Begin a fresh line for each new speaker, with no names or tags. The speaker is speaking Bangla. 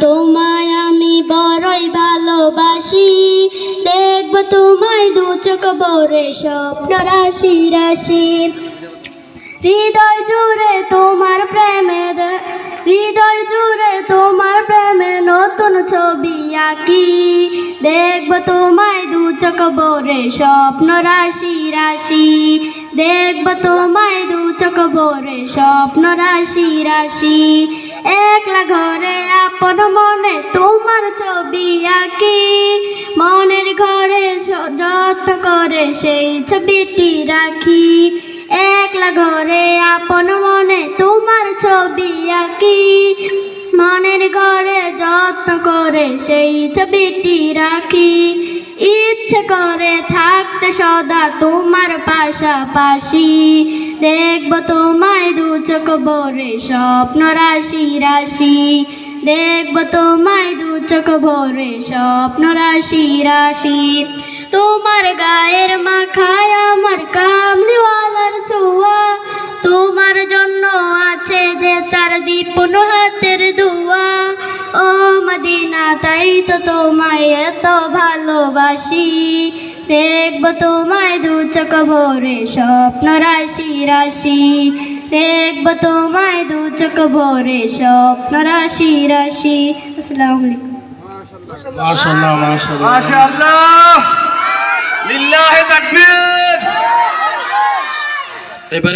তোমায় আমি বড়ই ভালোবাসি, দেখব তোমায় দু চোখ ভরে স্বপ্ন রাশি রাশি। হৃদয় জুড়ে তোমার প্রেমে, হৃদয় জুড়ে তোমার প্রেমে নতুন ছবি আঁকি, দেখব তোমায় দু চোখ ভরে স্বপ্ন রাশি রাশি। দেখব তোমায় দু চোখ ভরে স্বপ্ন রাশি রাশি। একলা ঘরে আপন মনে তোমার ছবি আঁকি, মনের ঘরে যত্ন করে সেই ছবিটি রাখি। একলা ঘরে আপন মনে তোমার ছবি আঁকি, মনের ঘরে যত্ন করে সেই ছবিটি রাখি। ইচ্ছে করে থাকতে সদা তোমার পাশাপাশি, দেখব তোমায় দু চোখ ভরে স্বপ্ন রাশি রাশি। দেখব তোমায় দু চোখ ভরে স্বপ্ন রাশি রাশি। তোমার গায়ের মাখায় আমার কামলিওয়ালার ছোঁয়া, তোমার জন্য আছে যে তার দীপন হাতের দোয়া। ও মদিনা তাই তো তোমায় এত ভালোবাসি, দেখব তোমায় দু চোখ ভরে স্বপ্ন রাশি রাশি। দেখব তোমায় দু চোখ ভরে স্বপ্ন রাশি রাশি। আসসালামু আলাইকুম।
মাশাআল্লাহ মাশাআল্লাহ
মাশাআল্লাহ, লিল্লাহি তাকবীর।
এবারে